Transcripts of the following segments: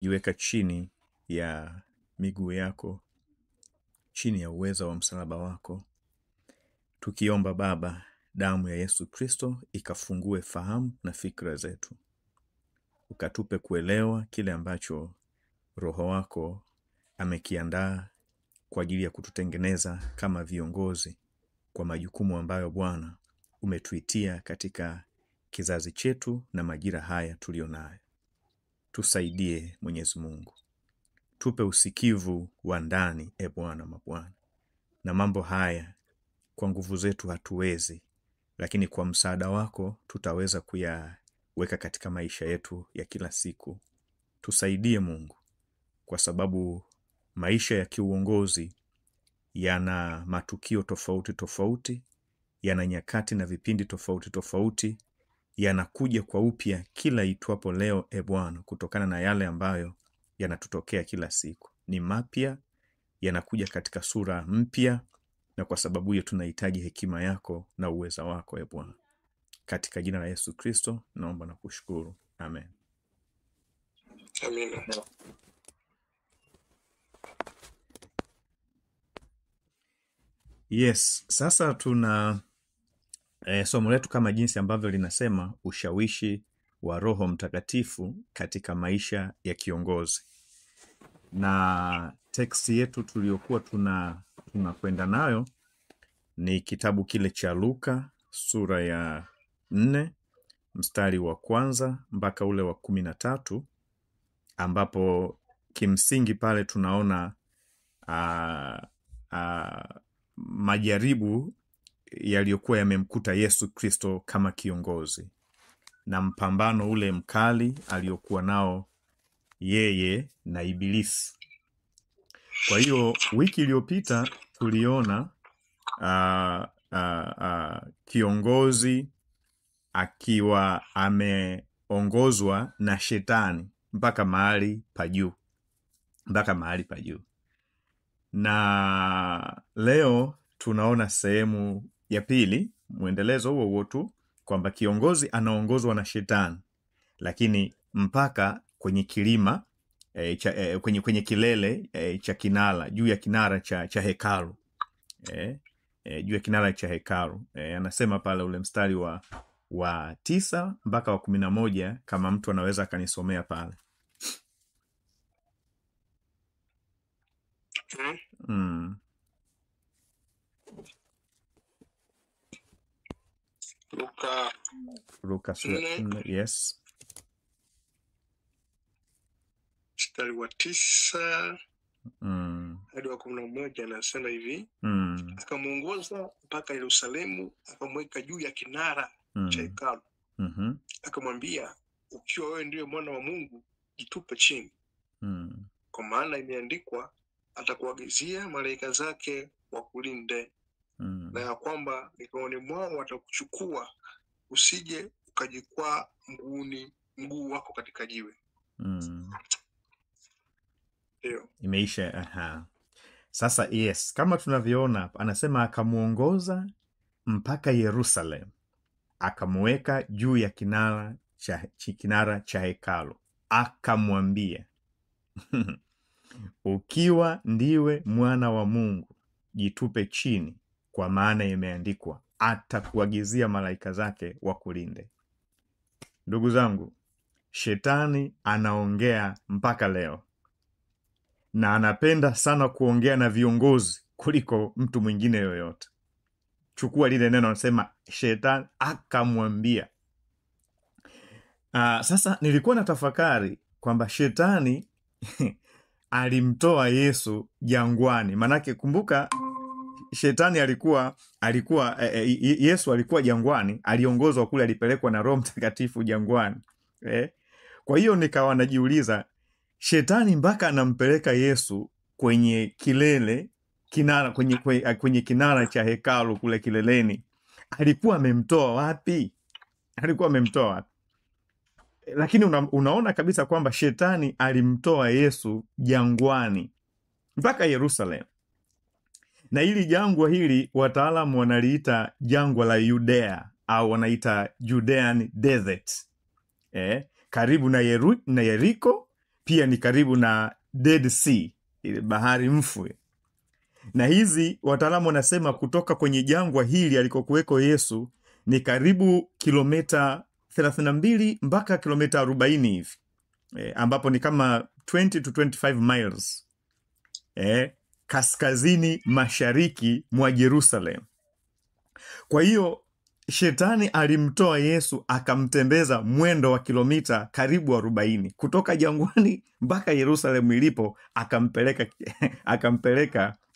Jiweka chini ya miguu yako, chini ya uweza wa msalaba wako, tukiomba Baba, damu ya Yesu Kristo ikafungue fahamu na fikra zetu, ukatupe kuelewa kile ambacho Roho wako amekiandaa kwa ajili ya kututengeneza kama viongozi kwa majukumu ambayo Bwana umetuitia katika kizazi chetu na majira haya tulionayo. Tusaidie Mwenyezi Mungu. Tupe usikivu wa ndani, Bwana mabwana. Na mambo haya kwa nguvu zetu hatuwezi, lakini kwa msaada wako tutaweza kuyaweka katika maisha yetu ya kila siku. Tusaidie Mungu, kwa sababu maisha ya kiuongozi yana matukio tofauti tofauti, yana nyakati na vipindi tofauti tofauti, yanakuja kwa upya kila itwapo leo, Bwana, kutokana na yale ambayo yanatutokea kila siku. Ni mapya, yanakuja katika sura mpya, na kwa sababu hiyo tunahitaji hekima yako na uweza wako, Bwana. Katika jina la Yesu Kristo naomba na kushukuru. Amen. Amina. Yes, sasa tuna somo letu kama jinsi ambavyo linasema ushawishi wa Roho Mtakatifu katika maisha ya kiongozi. Na teksi yetu tuliokuwa tunakwenda nayo ni kitabu kile cha Luka sura ya 4 mstari wa 1 mpaka ule wa 13, ambapo kimsingi pale tunaona majaribu yaliyokuwa yamemkuta Yesu Kristo kama kiongozi na mpambano ule mkali aliokuwa nao yeye na Ibilisi. Kwa hiyo wiki iliyopita tuliona kiongozi akiwa ameongozwa na shetani mpaka mahali pa juu. Na leo tunaona sehemu ya pili, muendelezo huo tu, kwamba kiongozi anaongozwa na shetani, lakini mpaka kwenye kilima kwenye kilele cha kinara, juu ya kinara cha hekalu, juu ya kinara cha hekalu. Anasema pale ule mstari wa 9 mpaka wa 11, kama mtu anaweza akanisomea pale. Luka sura 4, yes. Mstari wa 9 hadi wa 11 anasema hivi. Akamuongoza mpaka Yerusalemu, akamweka juu ya kinara cha hekalu. Akamwambia, ukiwa wewe ndiye mwana wa Mungu, jitupe chini. Kwa maana imeandikwa, atakuagizia malaika zake wakulinde, na ya kwamba mikononi mwao watakuchukua, usije ukajikwaa mguu wako katika jiwe. Imeisha. Sasa yes, kama tunavyoona anasema akamuongoza mpaka Yerusalem, akamweka juu ya kinara cha hekalu, akamwambia ukiwa ndiwe mwana wa Mungu, jitupe chini, kwa maana imeandikwa, atakuagizia malaika zake wakulinde. Ndugu zangu, shetani anaongea mpaka leo, na anapenda sana kuongea na viongozi kuliko mtu mwingine yoyote. Chukua lile neno, anasema shetani akamwambia. Sasa nilikuwa na tafakari kwamba shetani alimtoa Yesu jangwani. Manake kumbuka, shetani alikuwa Yesu alikuwa jangwani, aliongozwa kule, alipelekwa na Roho Mtakatifu jangwani. Kwa hiyo nikawa najiuliza, shetani mpaka anampeleka Yesu kwenye kilele kinara, kwenye kinara cha hekalu kule kileleni, alikuwa amemtoa wapi? Lakini unaona kabisa kwamba shetani alimtoa Yesu jangwani mpaka Yerusalemu. Na hili jangwa hili wataalamu wanaliita jangwa la Yudea, au wanaita Judean Desert. Karibu na Yeriko, pia ni karibu na Dead Sea, ile bahari mfu. Na hizi wataalamu wanasema kutoka kwenye jangwa hili alikokuweko Yesu ni karibu kilomita 32 mpaka kilomita 40 hivi, ambapo ni kama 20 to 25 miles kaskazini mashariki mwa Jerusalem. Kwa hiyo shetani alimtoa Yesu akamtembeza mwendo wa kilomita karibu 40 kutoka jangwani mpaka Yerusalemu ilipo,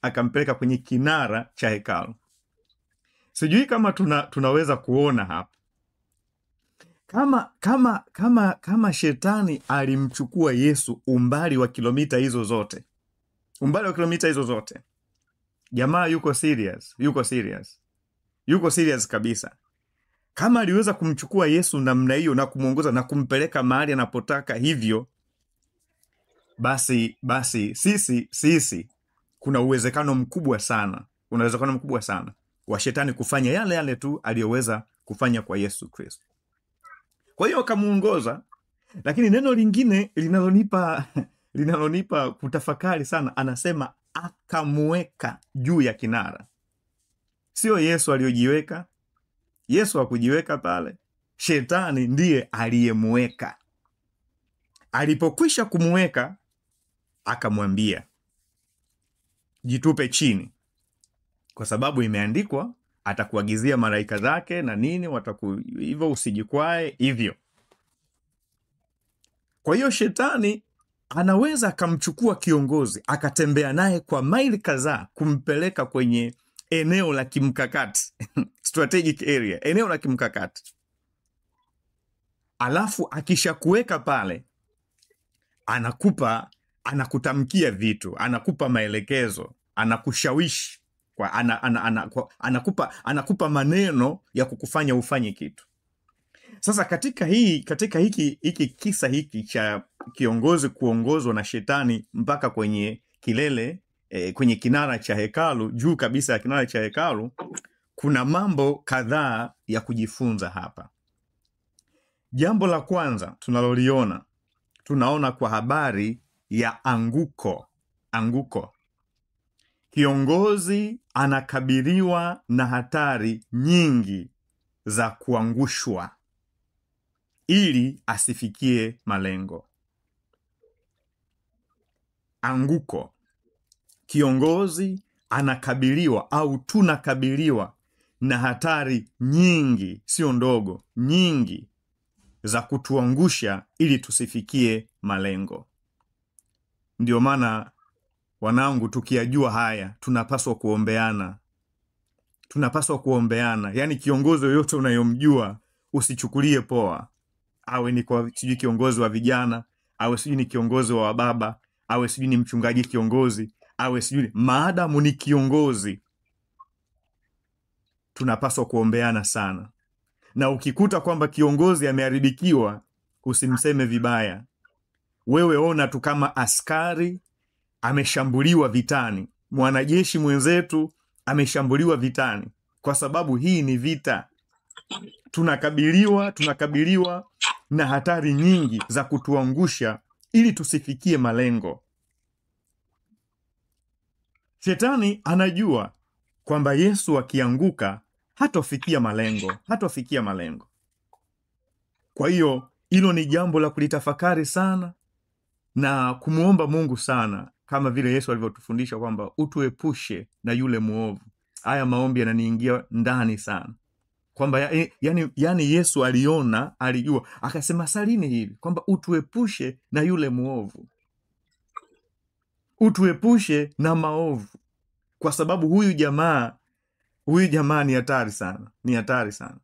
akampeleka kwenye kinara cha hekalu. Sijui kama tunaweza kuona hapa kama shetani alimchukua Yesu umbali wa kilomita hizo zote, jamaa yuko serious kabisa. Kama aliweza kumchukua Yesu namna hiyo na kumuongoza na kumpeleka mahali anapotaka hivyo, basi sisi kuna uwezekano mkubwa sana wa shetani kufanya yale yale tu aliyoweza kufanya kwa Yesu Kristo. Kwa hiyo akamuongoza, lakini neno lingine linalonipa kutafakari sana, anasema akamuweka juu ya kinara. Sio Yesu aliyojiweka. Yesu hakujiweka pale, shetani ndiye aliyemuweka. Alipokwisha kumuweka, akamwambia jitupe chini, kwa sababu imeandikwa atakuagizia malaika zake na nini hivyo usijikwae hivyo. Kwa hiyo shetani anaweza akamchukua kiongozi akatembea naye kwa maili kadhaa kumpeleka kwenye eneo la kimkakati strategic area, eneo la kimkakati. Alafu akishakuweka pale, anakutamkia vitu, anakupa maelekezo, anakushawishi anakupa maneno ya kukufanya ufanye kitu. Sasa katika hiki kisa hiki cha kiongozi kuongozwa na shetani mpaka kwenye kilele, kwenye kinara cha hekalu, juu kabisa ya kinara cha hekalu, kuna mambo kadhaa ya kujifunza hapa. Jambo la kwanza tunaona kwa habari ya anguko. Kiongozi anakabiliwa na hatari nyingi za kuangushwa ili asifikie malengo. Anguko. Kiongozi anakabiliwa au tunakabiliwa na hatari nyingi, sio ndogo, nyingi za kutuangusha ili tusifikie malengo. Ndio maana wanangu, tukiyajua haya tunapaswa kuombeana. Yaani kiongozi yoyote unayomjua usichukulie poa. Awe ni sijui kiongozi wa vijana, awe sijui ni kiongozi wa baba, awe sijui ni mchungaji kiongozi, awe sijui, maadamu ni kiongozi, tunapaswa kuombeana sana. Na ukikuta kwamba kiongozi ameharibikiwa, usimseme vibaya. Wewe ona tu kama askari ameshambuliwa vitani, mwanajeshi mwenzetu ameshambuliwa vitani, kwa sababu hii ni vita. Tunakabiliwa na hatari nyingi za kutuangusha ili tusifikie malengo. Shetani anajua kwamba Yesu akianguka hatofikia malengo. Kwa hiyo hilo ni jambo la kulitafakari sana na kumuomba Mungu sana, kama vile Yesu alivyotufundisha kwamba utuepushe na yule muovu. Haya maombi yananiingia ndani sana, kwamba yani Yesu alijua, akasema salini hivi kwamba utuepushe na yule muovu, utuepushe na maovu, kwa sababu huyu jamaa ni hatari sana.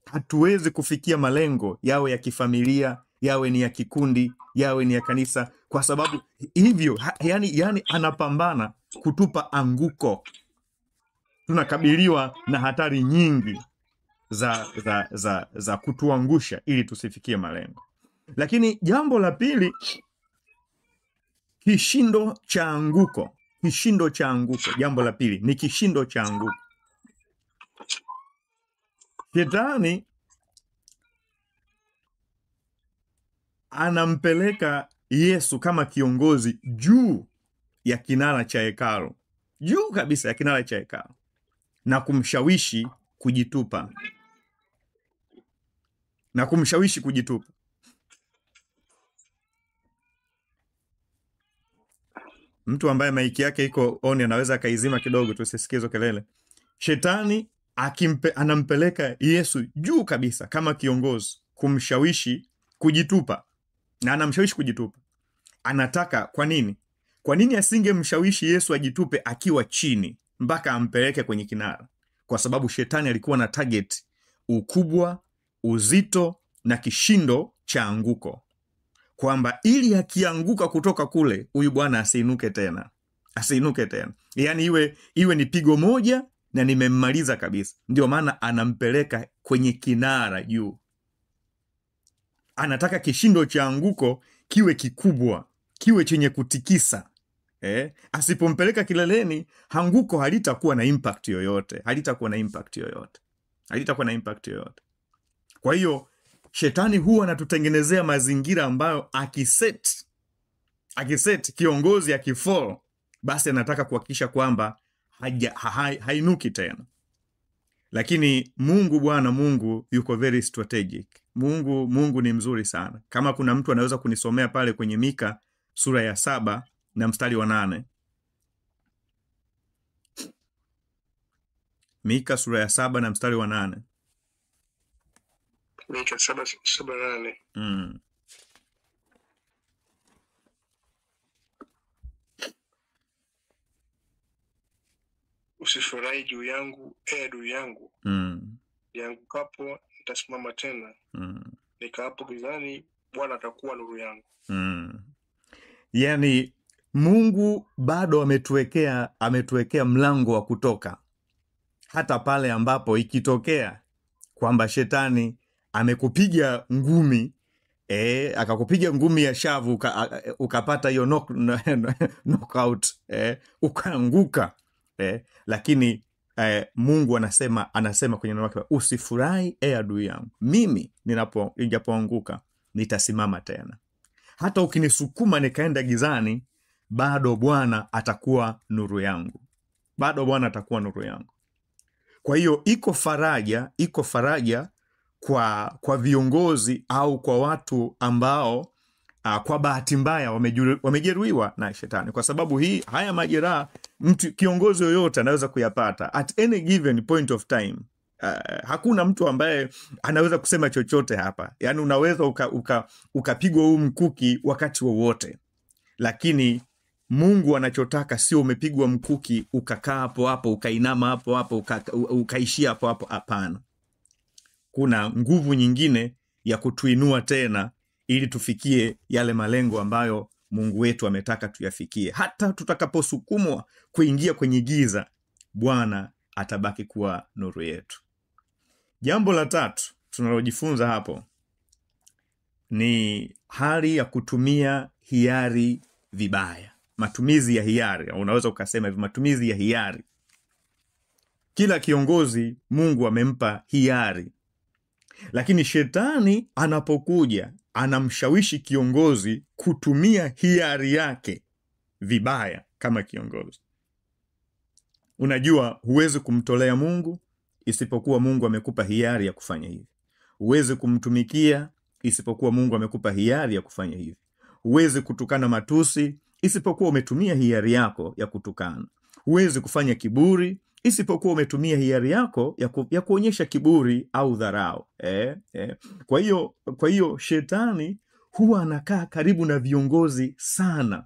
Hatuwezi kufikia malengo, yawe ya kifamilia, yawe ni ya kikundi, yawe ni ya kanisa, kwa sababu hivyo yani anapambana kutupa anguko. Tunakabiliwa na hatari nyingi za kutuangusha ili tusifikie malengo. Lakini jambo la pili, kishindo cha anguko. Jambo la pili ni kishindo cha anguko. Shetani anampeleka Yesu kama kiongozi juu ya kinara cha hekalu, juu kabisa ya kinara cha hekalu, na kumshawishi kujitupa, Mtu ambaye maiki yake iko on anaweza akaizima kidogo tusisikie hizo kelele. Shetani anampeleka Yesu juu kabisa kama kiongozi kumshawishi kujitupa, na anamshawishi kujitupa. Anataka, kwa nini asingemshawishi Yesu ajitupe akiwa chini mpaka ampeleke kwenye kinara? Kwa sababu shetani alikuwa na target ukubwa, uzito na kishindo cha anguko, kwamba ili akianguka kutoka kule, huyu bwana asiinuke tena. Yani iwe ni pigo moja na nimemmaliza kabisa. Ndio maana anampeleka kwenye kinara juu. Anataka kishindo cha anguko kiwe kikubwa, kiwe chenye kutikisa. Asipompeleka kileleni, anguko halitakuwa na impact yoyote. Kwa hiyo shetani huwa anatutengenezea mazingira ambayo akiset kiongozi akifall, basi anataka kuhakikisha kwamba hainuki tena. Lakini Mungu yuko very strategic. Mungu ni mzuri sana. Kama kuna mtu anaweza kunisomea pale kwenye Mika sura ya 7 na mstari wa 8. Mika sura ya 7 na mstari wa 8. Mika 7:8. Usifurahi juu yangu, adui yangu. Niangukapo nitasimama tena. Nikaapo gizani, Bwana atakuwa nuru yangu. Yani Mungu bado ametuwekea mlango wa kutoka, hata pale ambapo ikitokea kwamba shetani amekupiga ngumi, akakupiga ngumi ya shavu, ukapata hiyo knockout, ukaanguka, lakini Mungu anasema kwenye neno lake, usifurahi adui yangu, mimi nijapoanguka nitasimama tena. Hata ukinisukuma nikaenda gizani, bado Bwana atakuwa nuru yangu. Kwa hiyo iko faraja kwa viongozi au kwa watu ambao kwa bahati mbaya wamejeruhiwa na shetani, kwa sababu haya majeraha kiongozi yoyote anaweza kuyapata at any given point of time. Hakuna mtu ambaye anaweza kusema chochote hapa. Yani unaweza ukapigwa huu mkuki wakati wowote, lakini Mungu anachotaka sio umepigwa mkuki ukakaa hapo ukainama hapo ukaishia hapo. Hapana. Kuna nguvu nyingine ya kutuinua tena ili tufikie yale malengo ambayo Mungu wetu ametaka tuyafikie. Hata tutakaposukumwa kuingia kwenye giza, Bwana atabaki kuwa nuru yetu. Jambo la 3 tunalojifunza hapo ni hali ya kutumia hiari vibaya. Matumizi ya hiari, unaweza ukasema hivi, matumizi ya hiari. Kila kiongozi Mungu amempa hiari, lakini shetani anapokuja anamshawishi kiongozi kutumia hiari yake vibaya kama kiongozi. Unajua, huwezi kumtolea Mungu isipokuwa Mungu amekupa hiari ya kufanya hivi. Huwezi kumtumikia isipokuwa Mungu amekupa hiari ya kufanya hivi. Huwezi kutukana matusi isipokuwa umetumia hiari yako ya kutukana. Huwezi kufanya kiburi isipokuwa umetumia hiari yako ya kuonyesha kiburi au dharau. Kwa hiyo shetani huwa anakaa karibu na viongozi sana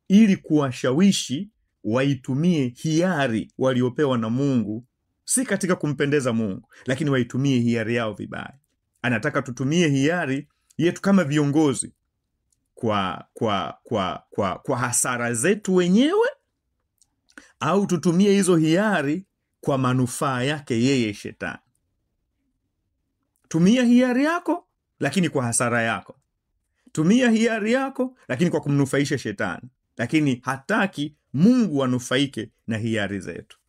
ili kuwashawishi waitumie hiari waliopewa na Mungu, si katika kumpendeza Mungu, lakini waitumie hiari yao vibaya. Anataka tutumie hiari yetu kama viongozi kwa hasara zetu wenyewe, au tutumie hizo hiari kwa manufaa yake yeye shetani. Tumia hiari yako lakini kwa hasara yako. Tumia hiari yako lakini kwa kumnufaisha shetani. Lakini hataki Mungu anufaike na hiari zetu.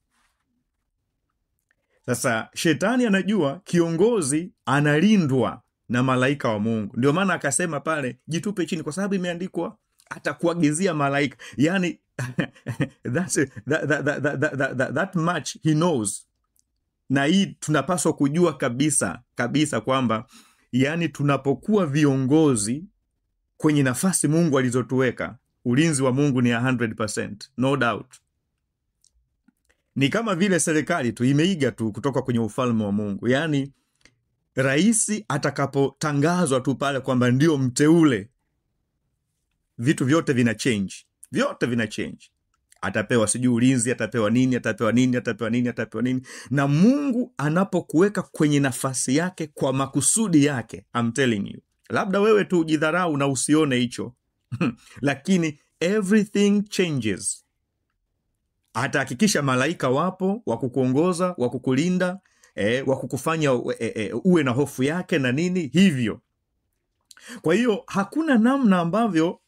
Sasa shetani anajua kiongozi analindwa na malaika wa Mungu. Ndio maana akasema pale, jitupe chini, kwa sababu imeandikwa atakuagizia malaika. Yani that much he knows. Na hii tunapaswa kujua kabisa kwamba yani tunapokuwa viongozi kwenye nafasi Mungu alizotuweka, ulinzi wa Mungu ni 100%, no doubt. Ni kama vile serikali tu imeiga tu kutoka kwenye ufalme wa Mungu. Yani rais atakapotangazwa tu pale kwamba ndio mteule, vitu vyote vina change. Atapewa sijui ulinzi, atapewa nini. Na Mungu anapokuweka kwenye nafasi yake kwa makusudi yake, I'm telling you, labda wewe tu ujidharau na usione hicho lakini everything changes. Atahakikisha malaika wapo wa kukuongoza, wa kukulinda, wa kukufanya uwe na hofu yake na nini hivyo. Kwa hiyo hakuna namna ambavyo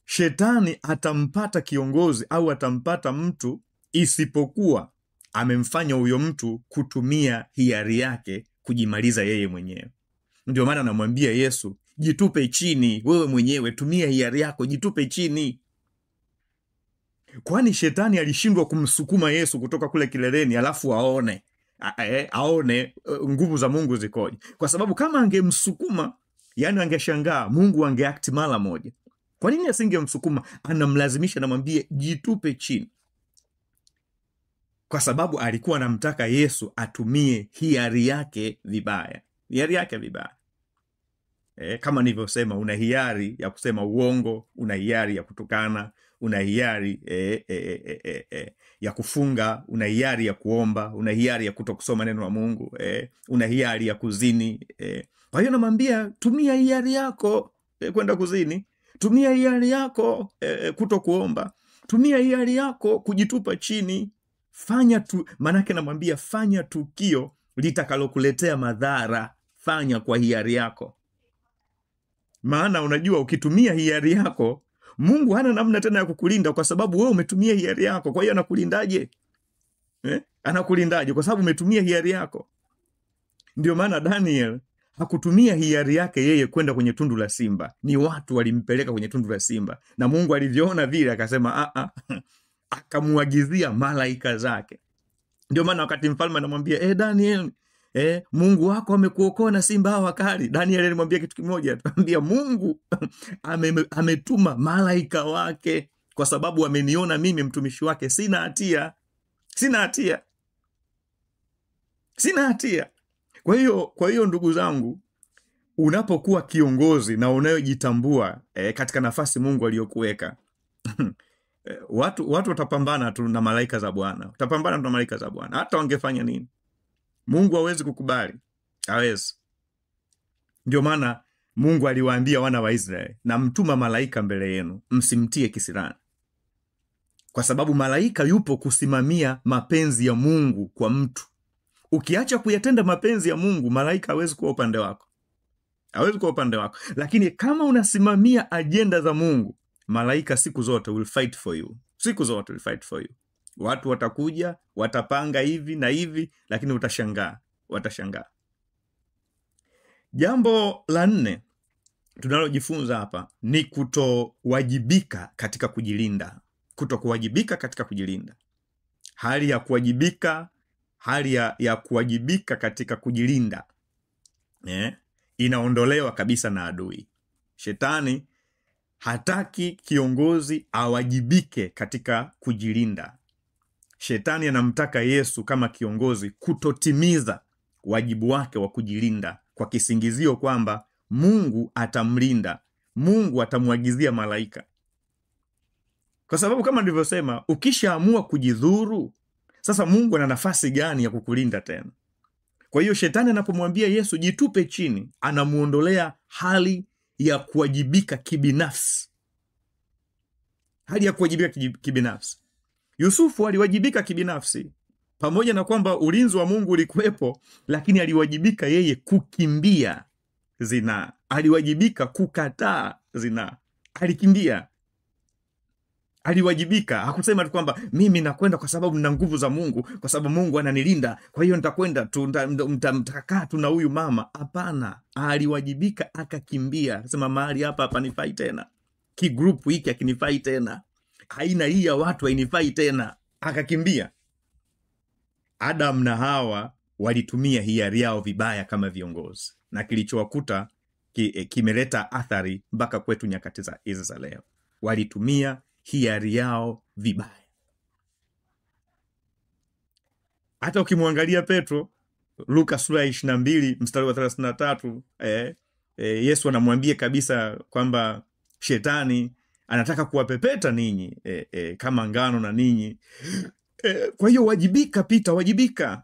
shetani atampata kiongozi au atampata mtu isipokuwa amemfanya huyo mtu kutumia hiari yake kujimaliza yeye mwenyewe. Ndio maana anamwambia Yesu, jitupe chini wewe mwenyewe, tumia hiari yako, jitupe chini. Kwani shetani alishindwa kumsukuma Yesu kutoka kule kileleni alafu aone nguvu za Mungu zikoje? Kwa sababu kama angemsukuma, yani angeshangaa, Mungu angeact mara moja. Kwa nini asingemsukuma? Anamlazimisha, anamwambia jitupe chini, kwa sababu alikuwa anamtaka Yesu atumie hiari yake vibaya. Kama nilivyosema, una hiari ya kusema uongo, una hiari ya kutukana, una hiari ya kufunga, una hiari ya kuomba, una hiari ya kutokusoma neno la Mungu, una hiari ya kuzini. Kwa hiyo namwambia tumia hiari yako kwenda kuzini, tumia hiari yako kutokuomba, tumia hiari yako kujitupa chini. Manake namwambia fanya tukio litakalokuletea madhara, fanya kwa hiari yako. Maana unajua ukitumia hiari yako, Mungu hana namna tena ya kukulinda, kwa sababu wewe umetumia hiari yako. Kwa hiyo anakulindaje? Anakulindaje? Kwa sababu umetumia hiari yako. Ndio maana Daniel hakutumia hiari yake yeye kwenda kwenye tundu la simba. Ni watu walimpeleka kwenye tundu la simba, na Mungu alivyoona vile akasema akamuagizia malaika zake. Ndio maana wakati mfalme anamwambia Daniel, Mungu wako amekuokoa na simba hawa wakali. Daniel alimwambia kitu kimoja, anamwambia Mungu ametuma malaika wake kwa sababu ameniona mimi mtumishi wake sina hatia. Kwa hiyo ndugu zangu, unapokuwa kiongozi na unayojitambua katika nafasi Mungu aliyokuweka watu watapambana tu na malaika za Bwana. Hata wangefanya nini, Mungu hawezi kukubali. Hawezi. Ndio maana Mungu aliwaambia wana wa Israeli, na mtuma malaika mbele yenu, msimtie kisirani. Kwa sababu malaika yupo kusimamia mapenzi ya Mungu kwa mtu. Ukiacha kuyatenda mapenzi ya Mungu, malaika hawezi kuwa upande wako. Lakini kama unasimamia ajenda za Mungu, malaika siku zote will fight for you. Watu watakuja, watapanga hivi na hivi, lakini watashangaa. Jambo la 4 tunalojifunza hapa ni kutowajibika katika kujilinda. Hali ya kuwajibika katika kujilinda inaondolewa kabisa na adui. Shetani hataki kiongozi awajibike katika kujilinda. Shetani anamtaka Yesu kama kiongozi kutotimiza wajibu wake wa kujilinda kwa kisingizio kwamba Mungu atamlinda, Mungu atamuagizia malaika. Kwa sababu kama nilivyosema, ukishaamua kujidhuru, sasa Mungu ana nafasi gani ya kukulinda tena? Kwa hiyo shetani anapomwambia Yesu jitupe chini, anamuondolea hali ya kuwajibika kibinafsi. Yusufu aliwajibika kibinafsi, pamoja na kwamba ulinzi wa Mungu ulikuwepo, lakini aliwajibika yeye kukimbia zinaa. Aliwajibika kukataa zinaa. Alikimbia. Aliwajibika. Hakusema tu kwamba mimi nakwenda kwa sababu nina nguvu za Mungu, kwa sababu Mungu ananilinda, kwa hiyo nitakwenda tu, mtakaa tu na huyu mama. Hapana, aliwajibika, akakimbia. Akasema mahali hapa hapanifai tena, kigrupu hiki hakinifai tena, aina hii ya watu hainifai tena, akakimbia. Adam na Hawa walitumia hiari yao vibaya kama viongozi, na kilichowakuta kimeleta athari mpaka kwetu nyakati hizi za leo. Walitumia hiari yao vibaya. Hata ukimwangalia Petro, Luka sura 22 mstari wa 33, Yesu anamwambia kabisa kwamba shetani anataka kuwapepeta ninyi kama ngano na ninyi. Kwa hiyo wajibika Peter, wajibika.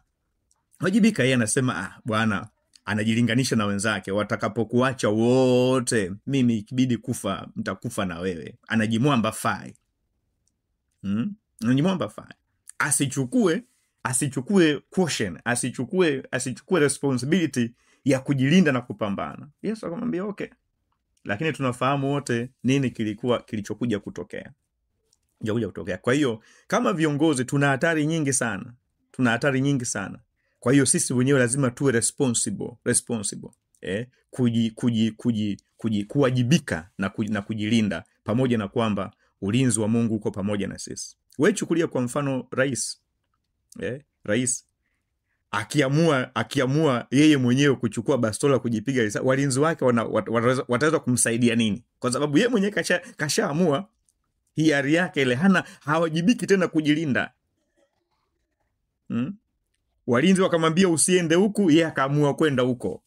Yeye anasema Bwana anajilinganisha na wenzake, watakapokuacha wote, mimi ikibidi kufa mtakufa na wewe. Anajimwamba fai. Anajimwamba fai. Asichukue caution, asichukue responsibility ya kujilinda na kupambana. Yesu akamwambia okay. Lakini tunafahamu wote nini kilichokuja kutokea. Kwa hiyo kama viongozi tuna hatari nyingi sana. Kwa hiyo sisi wenyewe lazima tuwe responsible. Kuwajibika na kujilinda, pamoja na kwamba ulinzi wa Mungu uko pamoja na sisi. Wewe chukulia kwa mfano rais akiamua yeye mwenyewe kuchukua bastola kujipiga risasi, walinzi wake wataweza kumsaidia nini? Kwa sababu yeye mwenyewe kashaamua hiari yake ile, hawajibiki tena kujilinda. Walinzi wakamwambia usiende huku, yeye akaamua kwenda huko.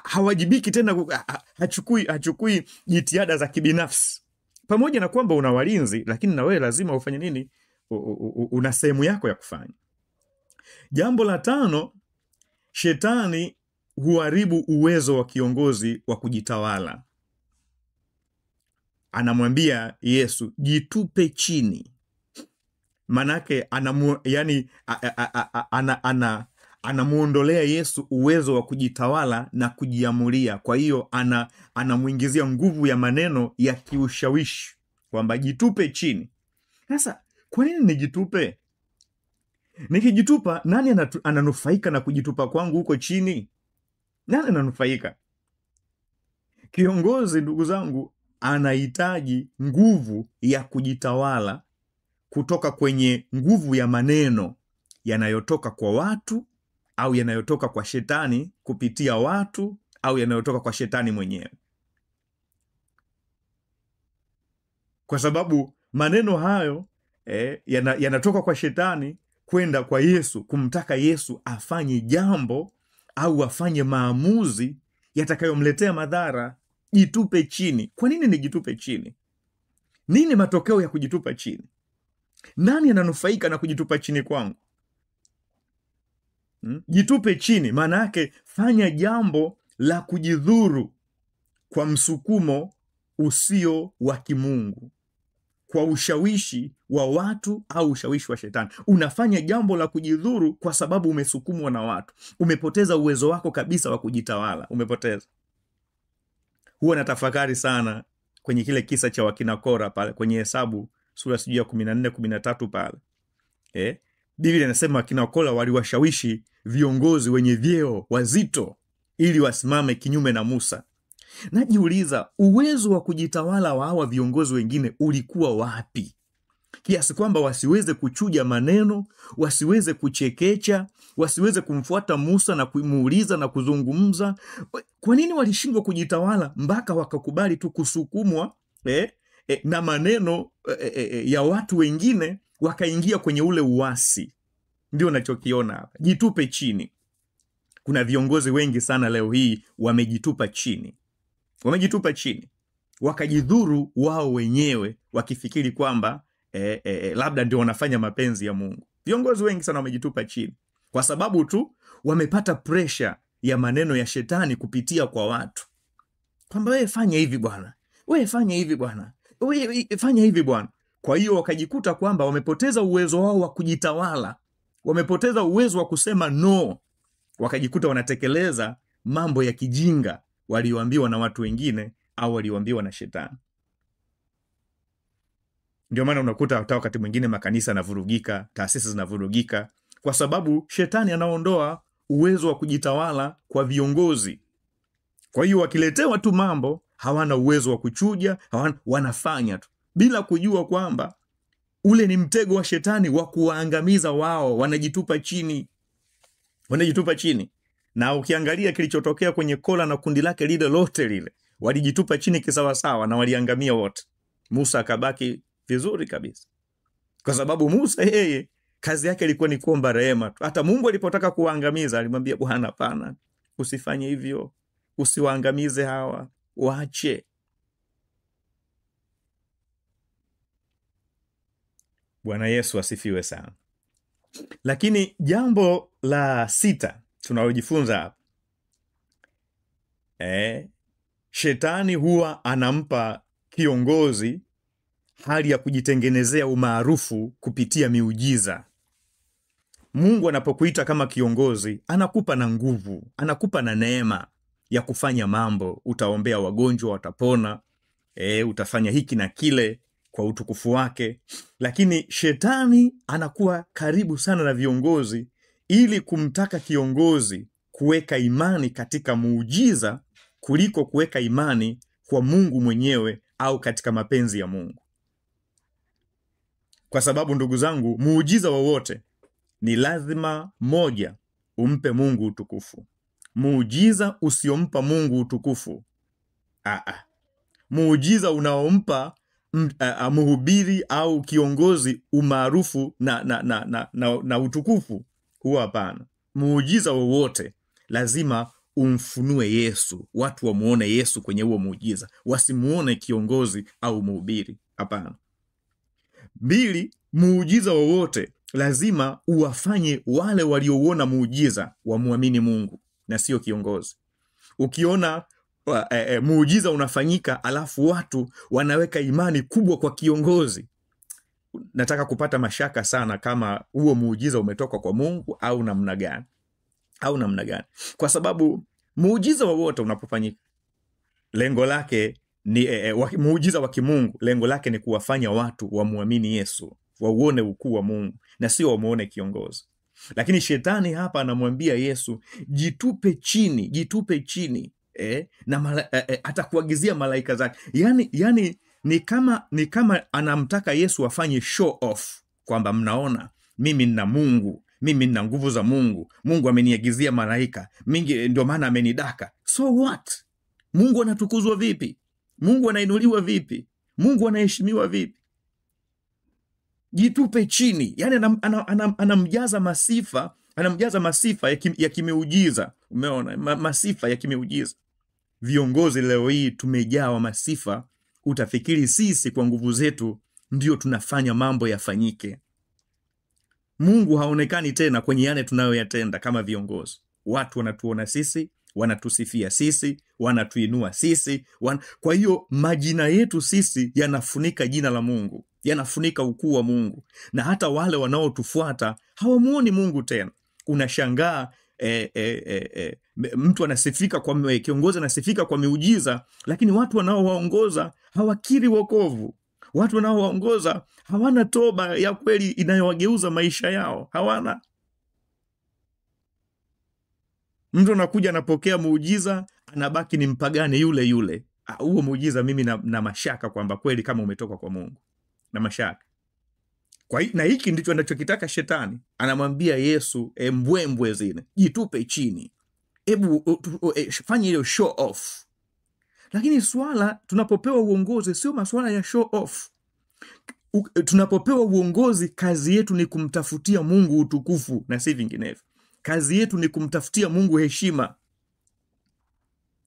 Hawajibiki tena, hachukui jitihada za kibinafsi. Pamoja na kwamba una walinzi, lakini na wewe lazima ufanye nini? Una sehemu yako ya kufanya. Jambo la 5, shetani huharibu uwezo wa kiongozi wa kujitawala. Anamwambia Yesu, jitupe chini. Manake anamuondolea Yesu uwezo wa kujitawala na kujiamulia. Kwa hiyo anamuingizia nguvu ya maneno ya kiushawishi kwamba jitupe chini. Sasa kwa nini nijitupe? Nikijitupa, nani ananufaika na kujitupa kwangu huko chini? Nani ananufaika? Kiongozi, ndugu zangu, anahitaji nguvu ya kujitawala kutoka kwenye nguvu ya maneno yanayotoka kwa watu, au yanayotoka kwa shetani kupitia watu, au yanayotoka kwa shetani mwenyewe. Kwa sababu maneno hayo yanatoka kwa shetani kwenda kwa Yesu, kumtaka Yesu afanye jambo au afanye maamuzi yatakayomletea madhara. Jitupe chini. Kwa nini nijitupe chini? Nini matokeo ya kujitupa chini? Nani ananufaika na kujitupa chini kwangu? Jitupe chini maana yake fanya jambo la kujidhuru kwa msukumo usio wa kimungu, kwa ushawishi wa watu au ushawishi wa shetani. Unafanya jambo la kujidhuru kwa sababu umesukumwa na watu. Umepoteza uwezo wako kabisa wa kujitawala. Umepoteza. Huwa natafakari sana kwenye kile kisa cha wakina Kora pale kwenye Hesabu sura ya 14-13 pale. Biblia inasema wakina Kora waliwashawishi viongozi wenye vyeo wazito ili wasimame kinyume na Musa. Najiuliza, uwezo wa kujitawala wa hawa viongozi wengine ulikuwa wapi? Kiasi kwamba wasiweze kuchuja maneno, wasiweze kuchekecha, wasiweze kumfuata Musa na kumuuliza na kuzungumza. Kwa nini walishindwa kujitawala mpaka wakakubali tu kusukumwa na maneno ya watu wengine, wakaingia kwenye ule uasi? Ndio nachokiona hapa. Jitupe chini. Kuna viongozi wengi sana leo hii wamejitupa chini. Wakajidhuru wao wenyewe wakifikiri kwamba labda ndio wanafanya mapenzi ya Mungu. Viongozi wengi sana wamejitupa chini kwa sababu tu wamepata pressure ya maneno ya shetani kupitia kwa watu. Kwamba wewe fanya hivi bwana. Wewe fanya hivi bwana. Wewe fanya hivi bwana. Kwa hiyo wakajikuta kwamba wamepoteza uwezo wao wa kujitawala. Wamepoteza uwezo wa kusema no. Wakajikuta wanatekeleza mambo ya kijinga walioambiwa na watu wengine au walioambiwa na shetani. Ndio maana unakuta hata wakati mwingine makanisa yanavurugika, taasisi zinavurugika, kwa sababu shetani anaondoa uwezo wa kujitawala kwa viongozi. Kwa hiyo wakiletewa tu mambo, hawana uwezo wa kuchuja, wanafanya tu bila kujua kwamba ule ni mtego wa shetani wa kuwaangamiza wao. Wanajitupa chini. Na ukiangalia kilichotokea kwenye Kora na kundi lake lile lote lile, walijitupa chini kisawasawa na waliangamia wote. Musa akabaki vizuri kabisa, kwa sababu Musa yeye kazi yake ilikuwa ni kuomba rehema tu. Hata Mungu alipotaka kuwaangamiza alimwambia, Bwana hapana, usifanye hivyo, usiwaangamize hawa, waache. Bwana Yesu asifiwe sana. Lakini jambo la 6 tunalojifunza hapa, shetani huwa anampa kiongozi hali ya kujitengenezea umaarufu kupitia miujiza. Mungu anapokuita kama kiongozi, anakupa na nguvu, anakupa na neema ya kufanya mambo. Utaombea wagonjwa, watapona, utafanya hiki na kile kwa utukufu wake. Lakini shetani anakuwa karibu sana na viongozi ili kumtaka kiongozi kuweka imani katika muujiza kuliko kuweka imani kwa Mungu mwenyewe au katika mapenzi ya Mungu. Kwa sababu ndugu zangu, muujiza wowote ni lazima moja, umpe Mungu utukufu. Muujiza usiompa Mungu utukufu, muujiza unaompa mhubiri au kiongozi umaarufu na utukufu, huwa hapana. Muujiza wowote lazima umfunue Yesu, watu wamuone Yesu kwenye huo muujiza, wasimuone kiongozi au mhubiri, hapana. 2, muujiza wowote lazima uwafanye wale waliouona muujiza wamuamini Mungu na sio kiongozi. Ukiona muujiza unafanyika alafu watu wanaweka imani kubwa kwa kiongozi, nataka kupata mashaka sana kama huo muujiza umetoka kwa Mungu au namna gani. Kwa sababu muujiza wowote unapofanyika, lengo lake ni muujiza wa kimungu, lengo lake ni kuwafanya watu wamuamini Yesu, wauone ukuu wa Mungu na sio wamuone kiongozi. Lakini shetani hapa anamwambia Yesu, jitupe chini, na atakuagizia malaika zake. Yani ni kama anamtaka Yesu afanye show off, kwamba mnaona mimi nina Mungu, mimi nina nguvu za Mungu, Mungu ameniagizia malaika mingi, ndio maana amenidaka. So what? Mungu anatukuzwa vipi? Mungu anainuliwa vipi? Mungu anaheshimiwa vipi? Jitupe chini. Yani anamjaza masifa ya kimeujiza. Umeona? Masifa ya kimeujiza. Viongozi leo hii tumejawa masifa, utafikiri sisi kwa nguvu zetu ndio tunafanya mambo yafanyike. Mungu haonekani tena kwenye yale tunayoyatenda kama viongozi. Watu wanatuona sisi, wanatusifia sisi, wanatuinua sisi, kwa hiyo majina yetu sisi yanafunika jina la Mungu, yanafunika ukuu wa Mungu, na hata wale wanaotufuata hawamuoni Mungu tena. Unashangaa mtu anasifika kwa kiongozi, anasifika kwa miujiza, lakini watu wanaowaongoza hawakiri wokovu. Watu wanaowaongoza hawana toba ya kweli inayowageuza maisha yao, hawana. Mtu anakuja anapokea muujiza, anabaki ni mpagani yule yule. Huo muujiza mimi na mashaka kwamba kweli kama umetoka kwa Mungu, na mashaka. Na hiki ndicho anachokitaka shetani. Anamwambia Yesu, mbwembwe zile, jitupe chini, hebu fanya hiyo show off. Lakini swala, tunapopewa uongozi sio maswala ya show off. Tunapopewa uongozi, kazi yetu ni kumtafutia Mungu utukufu na si vinginevyo. Kazi yetu ni kumtafutia Mungu heshima.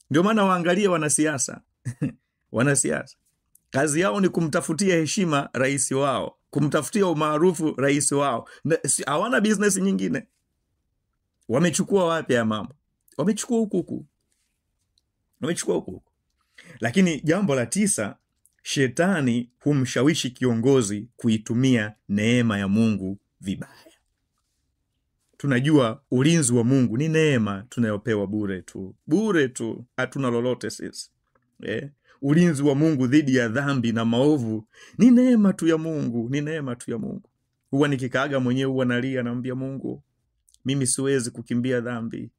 Ndio maana waangalie wanasiasa. Wanasiasa kazi yao ni kumtafutia heshima rais wao, kumtafutia umaarufu rais wao. Hawana business nyingine. Wamechukua wapi ya mambo? Wamechukua huku. Lakini jambo la 9, shetani humshawishi kiongozi kuitumia neema ya Mungu vibaya. Tunajua ulinzi wa Mungu ni neema tunayopewa bure tu. Hatuna lolote sisi. ulinzi wa Mungu dhidi ya dhambi na maovu ni neema tu ya Mungu, ni neema tu ya Mungu. Huwa nikikaaga mwenyewe huwa nalia, naambia Mungu, mimi siwezi kukimbia dhambi.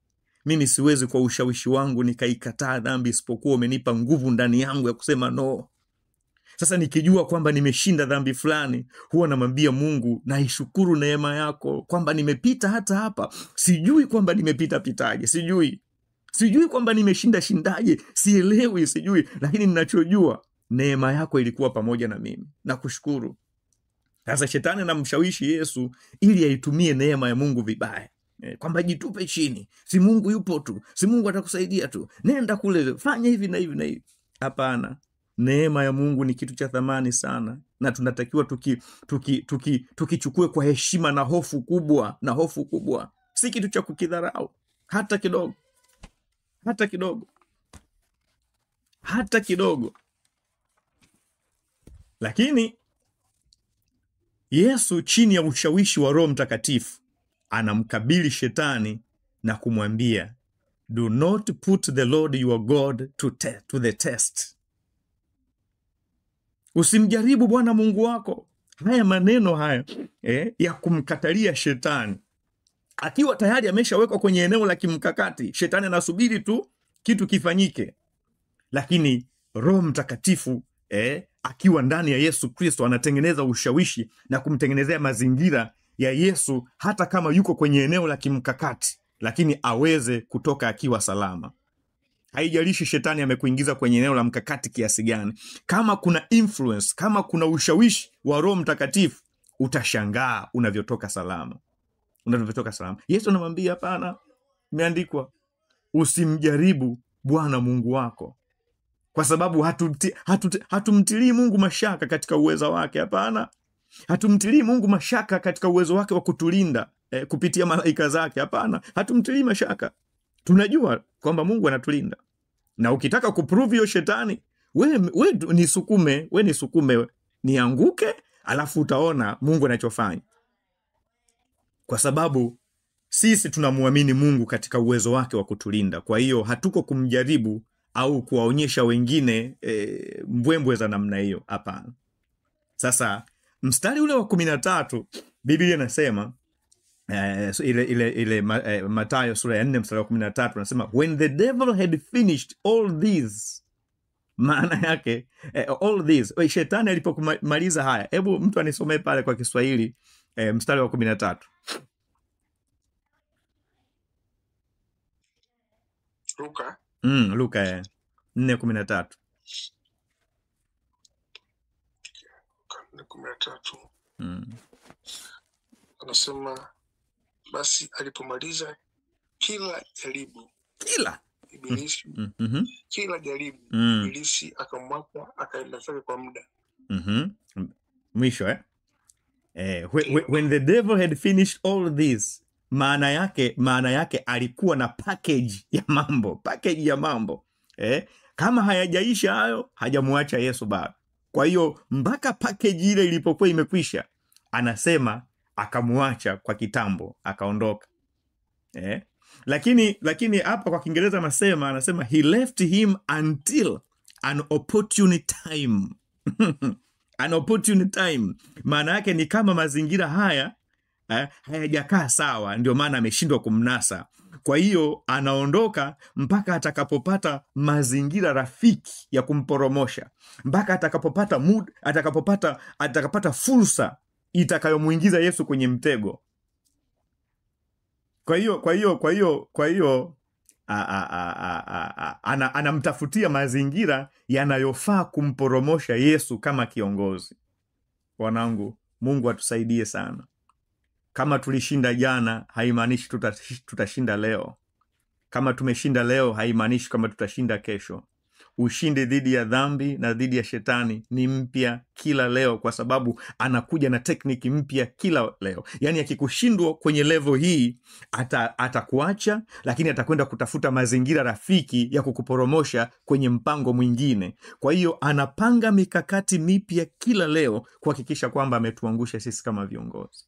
Mimi siwezi kwa ushawishi wangu nikaikataa dhambi, isipokuwa umenipa nguvu ndani yangu ya kusema no. Sasa nikijua kwamba nimeshinda dhambi fulani, huwa namwambia Mungu, naishukuru neema yako kwamba nimepita hata hapa. Sijui kwamba nimepita pitaje, sijui kwamba nimeshinda shindaje, sielewi, sijui, lakini ninachojua neema yako ilikuwa pamoja na mimi. Nakushukuru. Sasa shetani anamshawishi Yesu ili aitumie neema ya Mungu vibaya. Kwamba jitupe chini, si Mungu yupo tu, si Mungu atakusaidia tu, nenda kule, fanya hivi na hivi na hivi. Hapana. Neema ya Mungu ni kitu cha thamani sana, na tunatakiwa tukichukue kwa heshima na hofu kubwa, si kitu cha kukidharau hata kidogo. Lakini Yesu chini ya ushawishi wa Roho Mtakatifu anamkabili shetani na kumwambia, do not put the Lord your God to the test. Usimjaribu Bwana Mungu wako. Haya maneno haya ya kumkatalia shetani, akiwa tayari ameshawekwa kwenye eneo la kimkakati, shetani anasubiri tu kitu kifanyike. Lakini Roho Mtakatifu akiwa ndani ya Yesu Kristo anatengeneza ushawishi na kumtengenezea mazingira ya Yesu, hata kama yuko kwenye eneo la kimkakati, lakini aweze kutoka akiwa salama. Haijalishi shetani amekuingiza kwenye eneo la mkakati kiasi gani, kama kuna influence, kama kuna ushawishi wa Roho Mtakatifu, utashangaa unavyotoka salama. Yesu anamwambia hapana, imeandikwa, usimjaribu Bwana Mungu wako. Kwa sababu hatumtilii Mungu mashaka katika uwezo wake. Hapana. Hatumtilii Mungu mashaka katika uwezo wake wa kutulinda kupitia malaika zake. Hapana. Hatumtilii mashaka. Tunajua kwamba Mungu anatulinda. Na ukitaka kuprove hiyo shetani, we nisukume nianguke, alafu utaona Mungu anachofanya. Kwa sababu sisi tunamuamini Mungu katika uwezo wake wa kutulinda. Kwa hiyo hatuko kumjaribu au kuwaonyesha wengine mbwembwe za namna hiyo. Hapana. Sasa mstari ule wa 13 Biblia inasema Mathayo sura ya 4 mstari wa 13 anasema, when the devil had finished all these, maana yake all these, shetani alipomaliza haya. Hebu mtu anisomee pale kwa Kiswahili mstari wa 13. Luka 4:13. 4:13. Anasema, basi alipomaliza kila jaribu Ibilisi, kila jaribu Ibilisi akamwacha, akaenda zake kwa muda. Mwisho when the devil had finished all this, maana yake alikuwa na package ya mambo. Kama hayajaisha hayo, hajamuacha Yesu bado. Kwa hiyo mpaka package ile ilipokuwa imekwisha, anasema akamuacha kwa kitambo, akaondoka. Lakini hapa kwa Kiingereza anasema he left him until an opportune time. An opportune time. Maana yake ni kama mazingira haya hayajakaa sawa, ndio maana ameshindwa kumnasa. Kwa hiyo anaondoka mpaka atakapopata mazingira rafiki ya kumporomosha, mpaka atakapopata fursa itakayomuingiza Yesu kwenye mtego. Kwa hiyo anamtafutia mazingira yanayofaa kumporomosha Yesu kama kiongozi. Wanangu, Mungu atusaidie sana. Kama tulishinda jana, haimaanishi tutashinda leo. Kama tumeshinda leo, haimaanishi kama tutashinda kesho. Ushindi dhidi ya dhambi na dhidi ya shetani ni mpya kila leo, kwa sababu anakuja na tekniki mpya kila leo. Yaani akikushindwa kwenye level hii, atakuacha, lakini atakwenda kutafuta mazingira rafiki ya kukuporomosha kwenye mpango mwingine. Kwa hiyo anapanga mikakati mipya kila leo kuhakikisha kwamba ametuangusha sisi kama viongozi.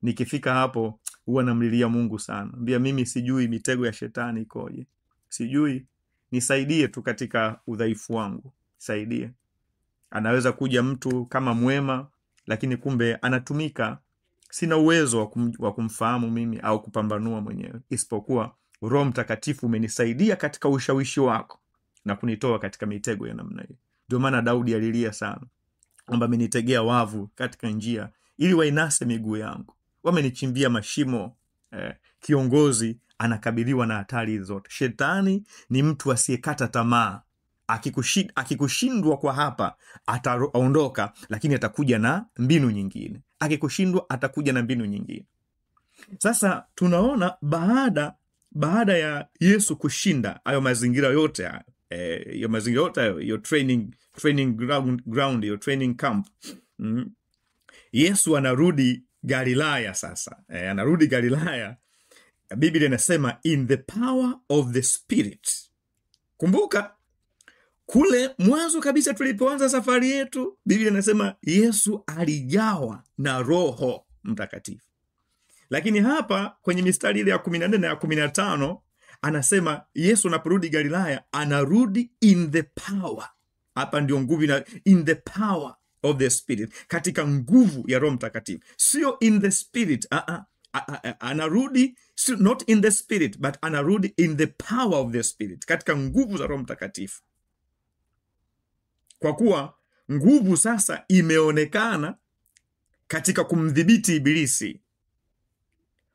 Nikifika hapo huwa namlilia Mungu sana. Mbia mimi sijui mitego ya shetani ikoje. Sijui, nisaidie tu katika udhaifu wangu. saidia. Anaweza kuja mtu kama mwema, lakini kumbe anatumika. Sina uwezo wa kumfahamu mimi au kupambanua mwenyewe, isipokuwa Roho Mtakatifu umenisaidia katika ushawishi wako na kunitoa katika mitego ya namna hiyo. Ndio maana Daudi alilia sana kwamba amenitegea wavu katika njia ili wainase miguu yangu. Wamenichimbia mashimo. Kiongozi anakabiliwa na hatari zote. Shetani ni mtu asiyekata tamaa. Akikushindwa kwa hapa, ataondoka, lakini atakuja na mbinu nyingine. Akikushindwa, atakuja na mbinu nyingine. Sasa tunaona baada ya Yesu kushinda hayo mazingira yote hiyo training ground, hiyo training camp, Yesu anarudi Galilaya sasa. Anarudi Galilaya. Biblia inasema in the power of the Spirit. Kumbuka kule mwanzo kabisa tulipoanza safari yetu, Biblia inasema Yesu alijawa na Roho Mtakatifu. Lakini hapa kwenye mistari ile ya 14 na ya 15 anasema Yesu anaporudi Galilaya anarudi in the power. Hapa ndio nguvu, in the power of the Spirit, katika nguvu ya Roho Mtakatifu. Sio in the Spirit. Anarudi not in the Spirit, but anarudi in the power of the Spirit, katika nguvu za Roho Mtakatifu. Kwa kuwa nguvu sasa imeonekana katika kumdhibiti Ibilisi.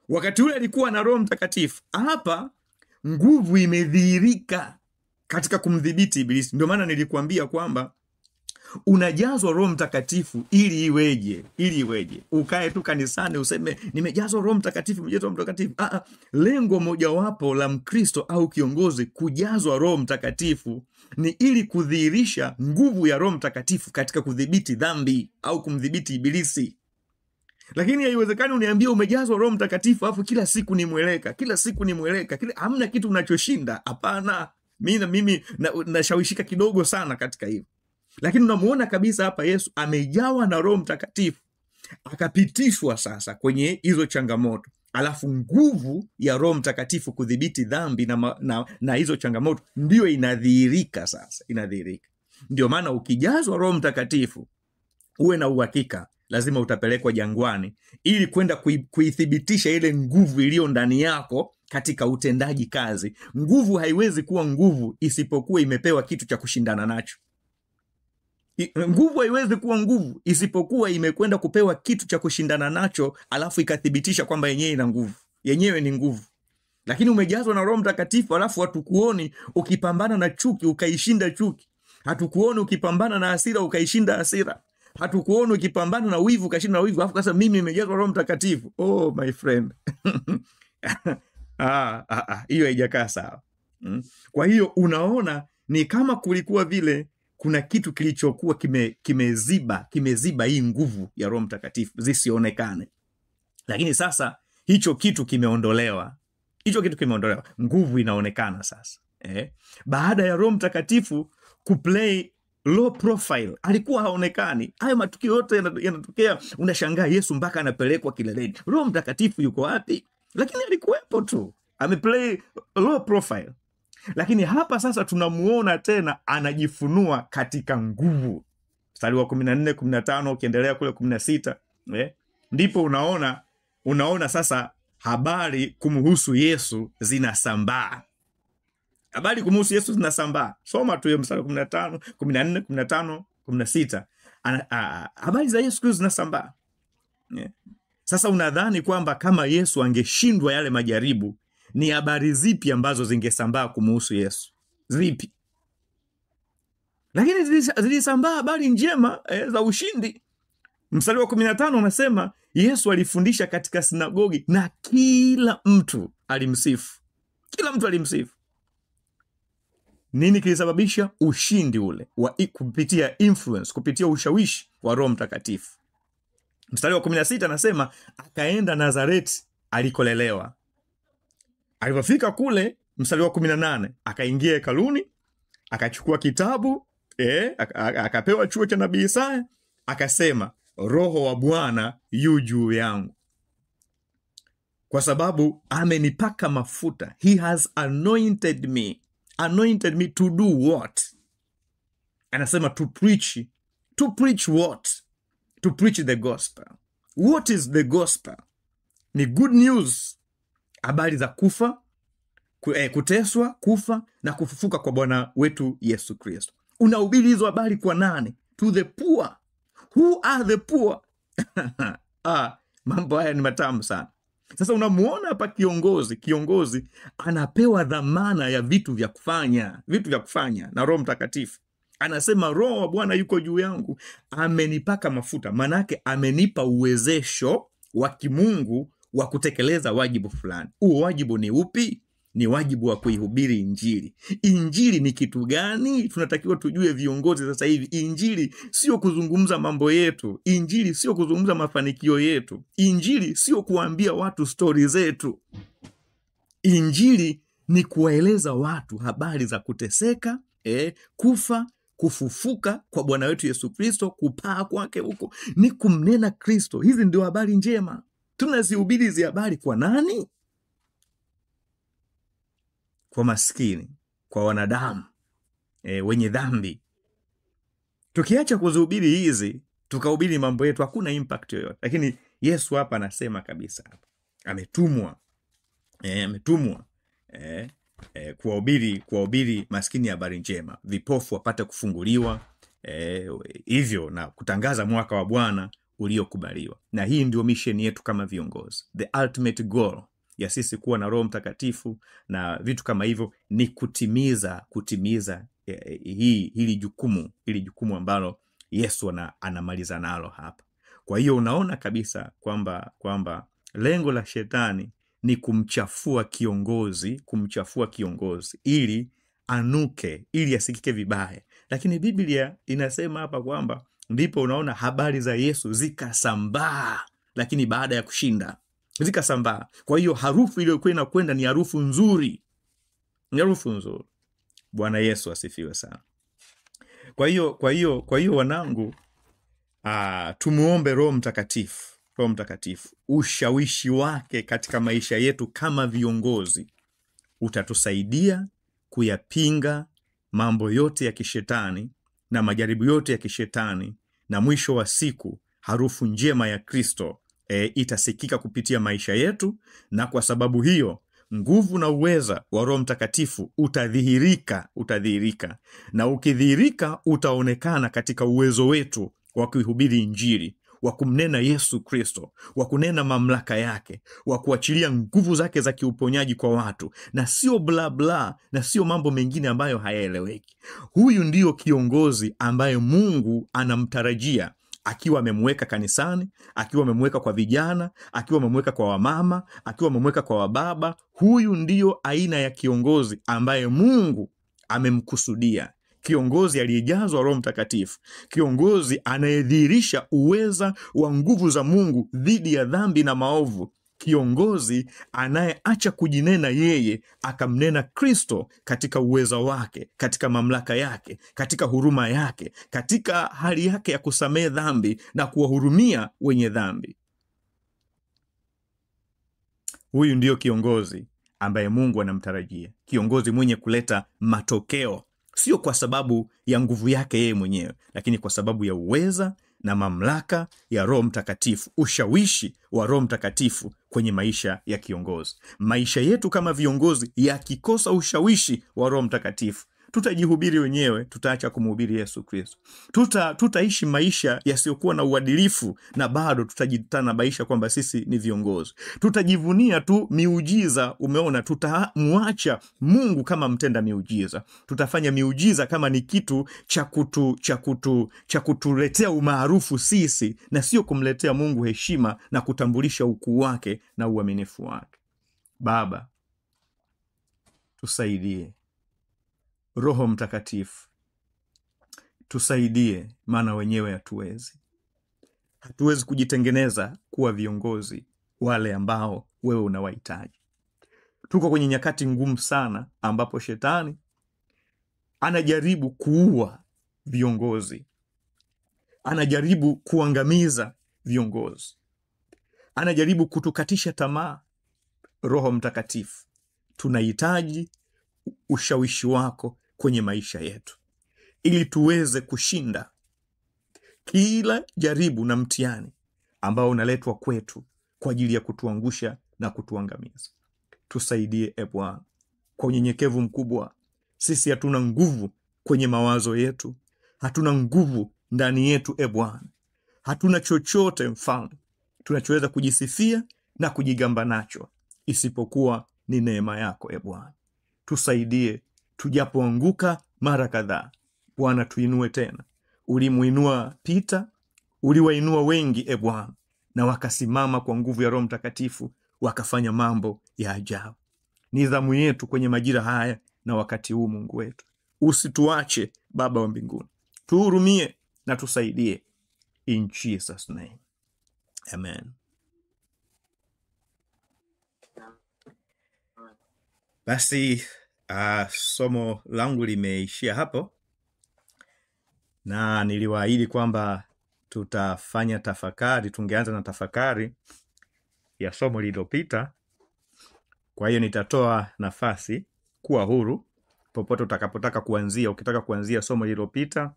Wakati ule alikuwa na Roho Mtakatifu, hapa nguvu imedhihirika katika kumdhibiti Ibilisi. Ndio maana nilikuambia kwamba unajazwa Roho Mtakatifu ili iweje? Ukae tu kanisani useme nimejazwa Roho Mtakatifu, lengo mojawapo la Mkristo au kiongozi kujazwa Roho Mtakatifu ni ili kudhihirisha nguvu ya Roho Mtakatifu katika kudhibiti dhambi au kumdhibiti Ibilisi. Lakini haiwezekani uniambie umejazwa Roho Mtakatifu afu kila siku ni mweleka, hamna kitu unachoshinda. Hapana. Mimi nashawishika kidogo sana katika hilo. Lakini unamuona kabisa hapa Yesu amejawa na Roho Mtakatifu, akapitishwa sasa kwenye hizo changamoto. Alafu nguvu ya Roho Mtakatifu kudhibiti dhambi na hizo changamoto ndio inadhihirika sasa, inadhihirika. Ndio maana ukijazwa Roho Mtakatifu uwe na uhakika lazima utapelekwa jangwani ili kwenda kuithibitisha ile nguvu iliyo ndani yako katika utendaji kazi. Nguvu haiwezi kuwa nguvu isipokuwa imepewa kitu cha kushindana nacho. Nguvu haiwezi kuwa nguvu isipokuwa imekwenda kupewa kitu cha kushindana nacho, alafu ikathibitisha kwamba yenyewe ina nguvu. Yenyewe ni nguvu. Lakini umejazwa na Roho Mtakatifu alafu hatukuoni ukipambana na chuki ukaishinda chuki. Hatukuoni ukipambana na hasira ukaishinda hasira. Hatukuoni ukipambana na wivu ukashinda wivu. Alafu kasa mimi nimejazwa Roho Mtakatifu. Oh my friend. Hiyo haijakaa sawa. Kwa hiyo unaona ni kama kulikuwa vile kuna kitu kilichokuwa kimeziba hii nguvu ya Roho Mtakatifu zisionekane. Lakini sasa hicho kitu kimeondolewa. Nguvu inaonekana sasa. Baada ya Roho Mtakatifu kuplay low profile, alikuwa haonekani. Hayo matukio yote yanatokea, unashangaa Yesu mpaka anapelekwa kileleni. Roho Mtakatifu yuko wapi? Lakini alikuwepo tu. Ameplay low profile. Lakini hapa sasa tunamuona tena anajifunua katika nguvu. Mstari wa 14, 15 ukiendelea kule 16, ndipo unaona sasa habari kumhusu Yesu zinasambaa. Habari kumhusu Yesu zinasambaa. Soma tu hiyo mstari wa 15, 14, 15, 16. Habari za Yesu zinasambaa. Sasa unadhani kwamba kama Yesu angeshindwa yale majaribu, ni habari zipi ambazo zingesambaa kumhusu Yesu? Zipi? Lakini zilisambaa habari njema za ushindi. Mstari wa 15 unasema Yesu alifundisha katika sinagogi na kila mtu alimsifu. Kila mtu alimsifu. Nini kilisababisha ushindi ule? Kupitia influence, kupitia ushawishi wa Roho Mtakatifu. Mstari wa 16 anasema akaenda Nazareti alikolelewa. Alipofika kule, mstari wa 18, akaingia hekaluni, akachukua kitabu, akapewa chuo cha nabii Isaya, akasema, Roho wa Bwana yu juu yangu, kwa sababu amenipaka mafuta. He has anointed me. Anointed me to do what? Anasema to preach what? To preach the gospel. What is the gospel? Ni good news, habari za kufa, kuteswa, kufa na kufufuka kwa Bwana wetu Yesu Kristo. Unahubiri hizo habari kwa nani? To the poor. Who are the poor? Mambo haya ni matamu sana. Sasa unamuona hapa kiongozi anapewa dhamana ya vitu vya kufanya na Roho Mtakatifu. Anasema Roho wa Bwana yuko juu yangu, amenipaka mafuta. Manake amenipa uwezesho wa kimungu wa kutekeleza wajibu fulani. Huo wajibu ni upi? Ni wajibu wa kuihubiri Injili. Injili ni kitu gani? Tunatakiwa tujue viongozi sasa hivi. Injili sio kuzungumza mambo yetu. Injili sio kuzungumza mafanikio yetu. Injili sio kuambia watu stori zetu. Injili ni kuwaeleza watu habari za kuteseka, kufa, kufufuka kwa Bwana wetu Yesu Kristo, kupaa kwake huko. Ni kumnena Kristo. Hizi ndio habari njema. Tunazihubiri hizi habari kwa nani? Kwa maskini, kwa wanadamu wenye dhambi. Tukiacha kuzihubiri hizi, tukahubiri mambo yetu, hakuna impact yoyote. Lakini Yesu hapa anasema kabisa hapa, ametumwa kuwahubiri maskini habari njema, vipofu wapate kufunguliwa, hivyo na kutangaza mwaka wa Bwana uliokubaliwa. Na hii ndio mission yetu kama viongozi. The ultimate goal ya sisi kuwa na Roho Mtakatifu na vitu kama hivyo ni kutimiza hili jukumu ambalo Yesu anamaliza nalo hapa. Kwa hiyo unaona kabisa kwamba lengo la shetani ni kumchafua kiongozi ili anuke, ili asikike vibaya. Lakini Biblia inasema hapa kwamba ndipo unaona habari za Yesu zikasambaa, lakini baada ya kushinda zikasambaa. Kwa hiyo harufu iliyokuwa inakwenda ni harufu nzuri. Bwana Yesu asifiwe sana. Kwa hiyo wanangu, tumuombe Roho Mtakatifu. Ushawishi wake katika maisha yetu kama viongozi utatusaidia kuyapinga mambo yote ya kishetani na majaribu yote ya kishetani, na mwisho wa siku harufu njema ya Kristo itasikika kupitia maisha yetu. Na kwa sababu hiyo nguvu na uweza wa Roho Mtakatifu utadhihirika, na ukidhihirika utaonekana katika uwezo wetu wa kuihubiri Injili, wa kumnena Yesu Kristo, wa kunena mamlaka yake, wa kuachilia nguvu zake za kiuponyaji kwa watu, na sio bla bla, na sio mambo mengine ambayo hayaeleweki. Huyu ndiyo kiongozi ambaye Mungu anamtarajia, akiwa amemweka kanisani, akiwa amemweka kwa vijana, akiwa amemweka kwa wamama, akiwa amemweka kwa wababa. Huyu ndiyo aina ya kiongozi ambaye Mungu amemkusudia. Kiongozi aliyejazwa Roho Mtakatifu, kiongozi anayedhihirisha uweza wa nguvu za Mungu dhidi ya dhambi na maovu, kiongozi anayeacha kujinena yeye, akamnena Kristo katika uweza wake, katika mamlaka yake, katika huruma yake, katika hali yake ya kusamehe dhambi na kuwahurumia wenye dhambi. Huyu ndio kiongozi ambaye Mungu anamtarajia, kiongozi mwenye kuleta matokeo, sio kwa sababu ya nguvu yake yeye mwenyewe, lakini kwa sababu ya uweza na mamlaka ya Roho Mtakatifu, ushawishi wa Roho Mtakatifu kwenye maisha ya kiongozi. Maisha yetu kama viongozi yakikosa ushawishi wa Roho Mtakatifu, tutajihubiri wenyewe, tutaacha kumhubiri Yesu Kristo. Tutaishi maisha yasiyokuwa na uadilifu, na bado tutajitanabaisha kwamba sisi ni viongozi. Tutajivunia tu miujiza, umeona, tutamwacha Mungu kama mtenda miujiza. Tutafanya miujiza kama ni kitu cha kutuletea umaarufu sisi, na sio kumletea Mungu heshima na kutambulisha ukuu wake na uaminifu wake. Baba, tusaidie. Roho Mtakatifu, tusaidie, maana wenyewe hatuwezi kujitengeneza kuwa viongozi wale ambao wewe unawahitaji. Tuko kwenye nyakati ngumu sana ambapo shetani anajaribu kuua viongozi, anajaribu kuangamiza viongozi, anajaribu kutukatisha tamaa. Roho Mtakatifu, tunahitaji ushawishi wako kwenye maisha yetu, ili tuweze kushinda kila jaribu na mtihani ambao unaletwa kwetu kwa ajili ya kutuangusha na kutuangamiza. Tusaidie Bwana kwa unyenyekevu mkubwa. Sisi hatuna nguvu kwenye mawazo yetu, hatuna nguvu ndani yetu Bwana, hatuna chochote Mfalme tunachoweza kujisifia na kujigamba nacho isipokuwa ni neema yako Bwana. Tusaidie tujapoanguka mara kadhaa Bwana, tuinue tena. Ulimuinua Pita, uliwainua wengi Bwana, na wakasimama kwa nguvu ya Roho Mtakatifu wakafanya mambo ya ajabu. Ni dhamu yetu kwenye majira haya na wakati huu, Mungu wetu, usituache Baba wa mbinguni, tuhurumie na tusaidie, in Jesus name, amen. Basi somo langu limeishia hapo, na niliwaahidi kwamba tutafanya tafakari. Tungeanza na tafakari ya somo lililopita. Kwa hiyo nitatoa nafasi, kuwa huru popote utakapotaka kuanzia. Ukitaka kuanzia somo lililopita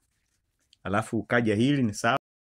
alafu ukaja hili ni sawa.